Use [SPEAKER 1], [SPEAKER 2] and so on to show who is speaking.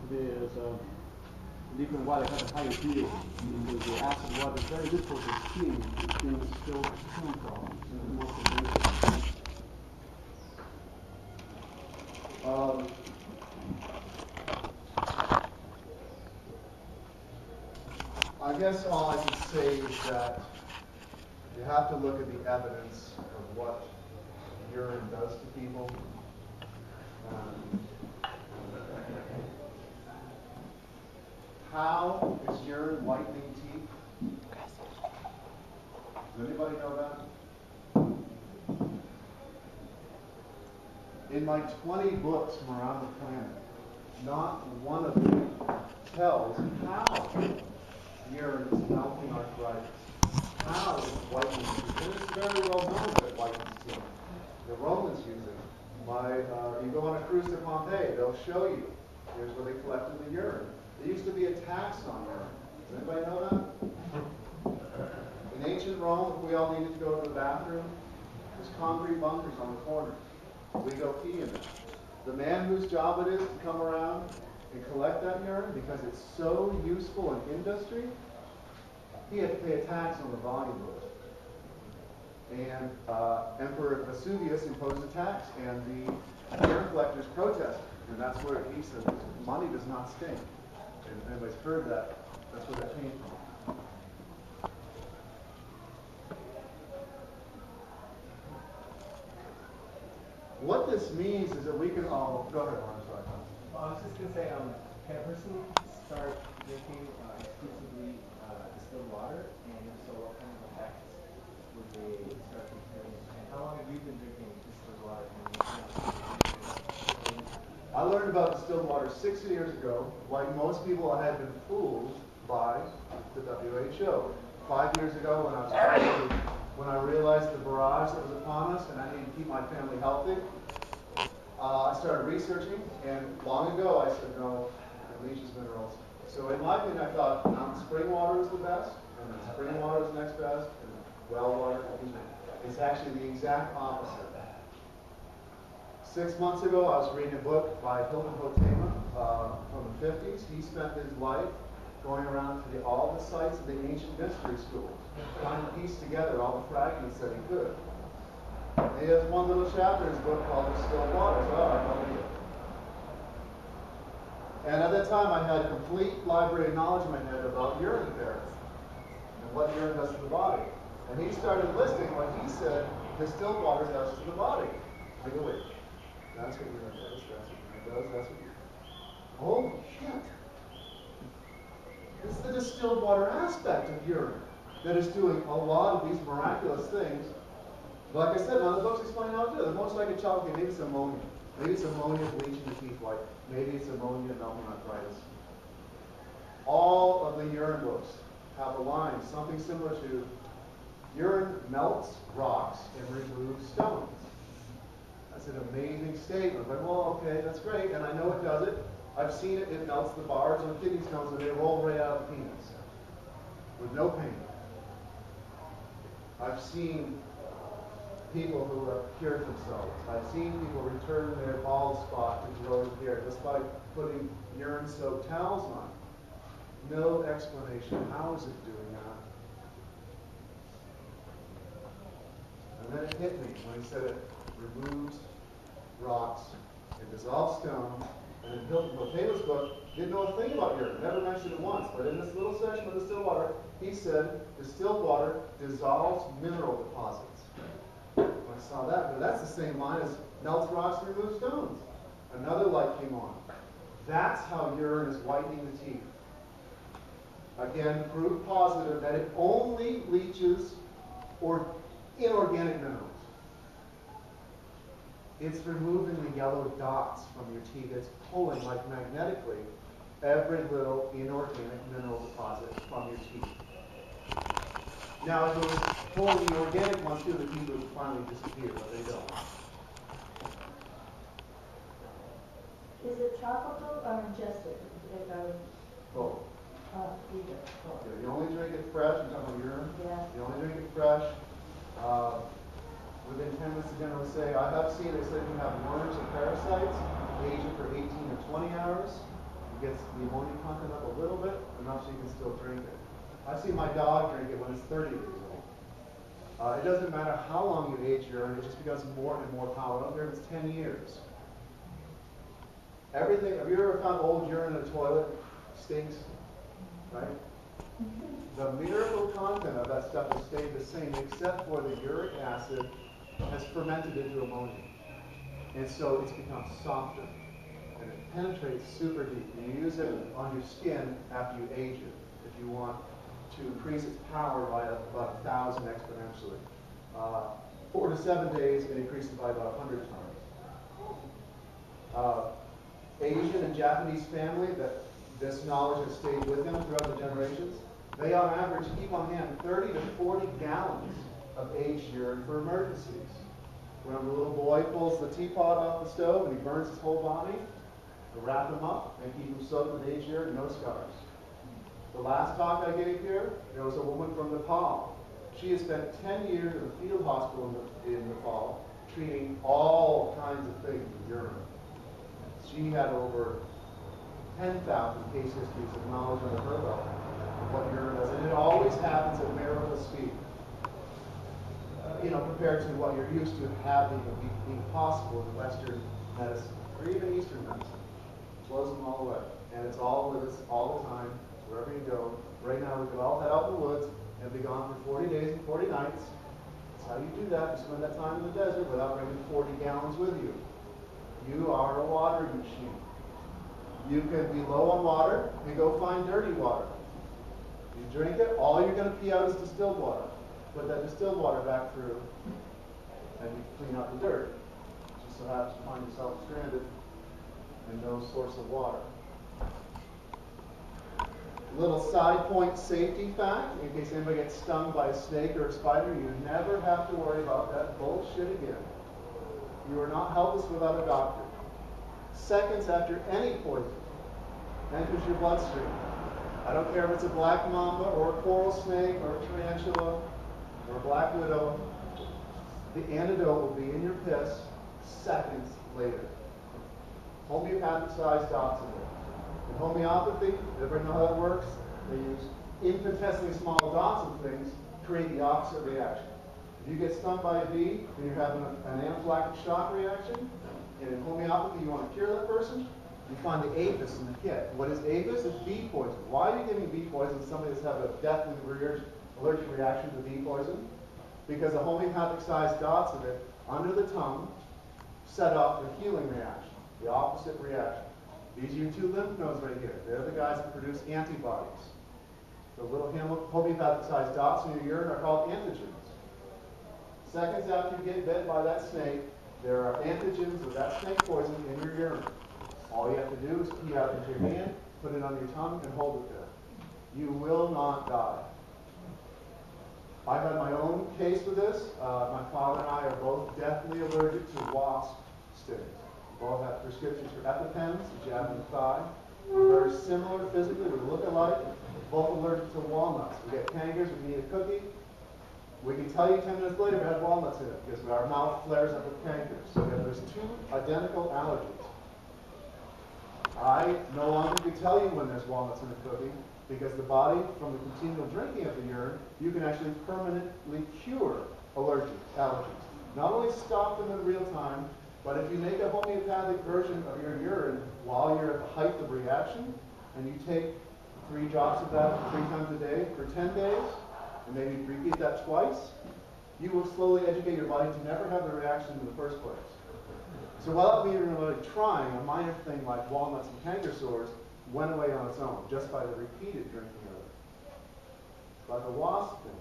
[SPEAKER 1] there's a liquid water has a higher pH. Because the acid water is very difficult to steam. Things still chemical and more conventional.
[SPEAKER 2] I guess all I can say is that you have to look at the evidence of what urine does to people. How is urine whitening teeth? Does anybody know that? In my 20 books from around the planet, not one of them tells how urine is melting arthritis, how it's whitening teeth. And it's very well known that it whitens teeth. The Romans use it. You go on a cruise to Pompeii, they'll show you. Here's where they collected the urine. There used to be a tax on urine. Does anybody know that? In ancient Rome, if we all needed to go to the bathroom, there's concrete bunkers on the corners. We go pee in them. The man whose job it is to come around and collect that urine, because it's so useful in industry, he had to pay a tax on the volume of it. And Emperor Vesuvius imposed a tax, and the urine collectors protested. And that's where he said, money does not stink. And if anybody's heard that, that's where that came from. What this means is that we can all... Go ahead, I'm sorry.
[SPEAKER 3] I was just going to say, can a person start drinking exclusively distilled water? And if so, what kind of effects would they start to experience? And how long have you been drinking distilled water?
[SPEAKER 2] I learned about distilled water 60 years ago. Like most people, I had been fooled by the WHO. 5 years ago, when I realized the barrage that was upon us and I needed to keep my family healthy, I started researching, and long ago I said, no, it leaches minerals. So in my opinion, I thought spring water was the best, and then spring water was next best, and well water. It's actually the exact opposite. 6 months ago, I was reading a book by Hilton Hotema from the 50s. He spent his life going around to all the sites of the ancient mystery schools, trying to piece together all the fragments that he could. He has one little chapter in his book called Distilled Water. So, all right, I'll read it. And at that time, I had a complete library of knowledge in my head about urine therapy and what urine does to the body. And he started listing what he said distilled water does to the body. I go, wait, that's what urine does, that's what urine does, that's what urine does. Holy shit. It's the distilled water aspect of urine that is doing a lot of these miraculous things. Like I said, none of the books explain how to do it. Most like a child, maybe it's ammonia. Maybe it's ammonia bleaching the teeth white. Maybe it's ammonia melting arthritis. All of the urine books have a line, something similar to urine melts rocks and removes stones. That's an amazing statement. But, well, okay, that's great, and I know it does it. I've seen it. It melts the barbs on kidney stones, and they roll right out of the penis with no pain. I've seen people who have cured themselves. I've seen people return their bald spot to growing hair just by putting urine-soaked towels on. No explanation. How is it doing that? And then it hit me when he said it removes rocks, it dissolves stone, and in Hilton Hotema's book, didn't know a thing about urine, never mentioned it once, but in this little section of distilled water, he said distilled water dissolves mineral deposits. When I saw that, but that's the same line as melts rocks and removes stones. Another light came on. That's how urine is whitening the teeth. Again, proof positive that it only leaches or inorganic minerals. It's removing the yellow dots from your teeth. It's pulling, like magnetically, every little inorganic mineral deposit from your teeth. Now, if it was pulling the organic ones too, the teeth would finally disappear, but they don't.
[SPEAKER 4] Is it tropical or ingested?
[SPEAKER 2] Both.
[SPEAKER 4] Either.
[SPEAKER 2] Yeah, you only drink it fresh. You're talking about urine?
[SPEAKER 4] Yeah.
[SPEAKER 2] You only drink it fresh. Within 10 minutes, again, I would say, I have seen, they said you have worms and parasites, age it for 18 to 20 hours. It gets the ammonia content up a little bit, enough so you can still drink it. I've seen my dog drink it when it's 30 years old. It doesn't matter how long you age urine, it just becomes more and more powerful. I don't care if it's 10 years. Everything, have you ever found old urine in a toilet? Stinks, right? The miracle content of that stuff has stayed the same, except for the uric acid has fermented into ammonia. And so it's become softer. And it penetrates super deep. You use it on your skin after you age it, if you want to increase its power by about 1,000 exponentially. 4 to 7 days, it increases by about 100 times. Asian and Japanese family, that this knowledge has stayed with them throughout the generations, they on average keep on hand 30 to 40 gallons of aged urine for emergencies. When a little boy pulls the teapot off the stove and he burns his whole body, they wrap him up and keep him soaked with aged urine, no scars. The last talk I gave here, there was a woman from Nepal. She has spent 10 years in a field hospital in Nepal treating all kinds of things with urine. She had over 10,000 case histories of knowledge under her belt of what urine does. And it always happens at miracle speed. Compared to what you're used to having being possible in Western medicine, or even Eastern medicine. It blows them all away. And it's all with us all the time, wherever you go. Right now, we could all head out in the woods and be gone for 40 days and 40 nights. That's how you do that. You spend that time in the desert without bringing 40 gallons with you. You are a water machine. You can be low on water and go find dirty water. You drink it, all you're going to pee out is distilled water. Put that distilled water back through and you clean out the dirt. Just so happens to find yourself stranded and no source of water. Little side point safety fact, in case anybody gets stung by a snake or a spider, you never have to worry about that bullshit again. You are not helpless without a doctor. Seconds after any poison enters your bloodstream, I don't care if it's a black mamba or a coral snake or a tarantula or a black widow, the antidote will be in your piss seconds later. Homeopathic sized dots of it. In homeopathy, everybody know how that works? They use infinitesimally small dots of things to create the opposite reaction. If you get stung by a bee and you're having an anaphylactic shock reaction, and in homeopathy you want to cure that person, you find the aphis in the kit. What is aphis? It's bee poison. Why are you giving bee poison to somebody that's having a deathly allergic reaction to bee poison? Because the homeopathic sized dots of it under the tongue set off the healing reaction, the opposite reaction. These are your two lymph nodes right here. They're the guys that produce antibodies. The little homeopathic sized dots in your urine are called antigens. Seconds after you get bit by that snake, there are antigens of that snake poison in your urine. All you have to do is pee out into your hand, put it on your tongue, and hold it there. You will not die. I've had my own case with this. My father and I are both deathly allergic to wasp stings. We both have prescriptions for EpiPens, the jab in the thigh. We're very similar physically. We look alike. We're both allergic to walnuts. We get cankers. We need a cookie. We can tell you 10 minutes later we had walnuts in it because our mouth flares up with cankers. So there's two identical allergies. I no longer can tell you when there's walnuts in a cookie because the body, from the continual drinking of the urine, you can actually permanently cure allergies. Not only stop them in real time, but if you make a homeopathic version of your urine while you're at the height of reaction, and you take 3 drops of that 3 times a day for 10 days, and maybe repeat that twice, you will slowly educate your body to never have the reaction in the first place. So without me even really trying, a minor thing like walnuts and canker sores went away on its own, just by the repeated drinking of it. But the wasp thing,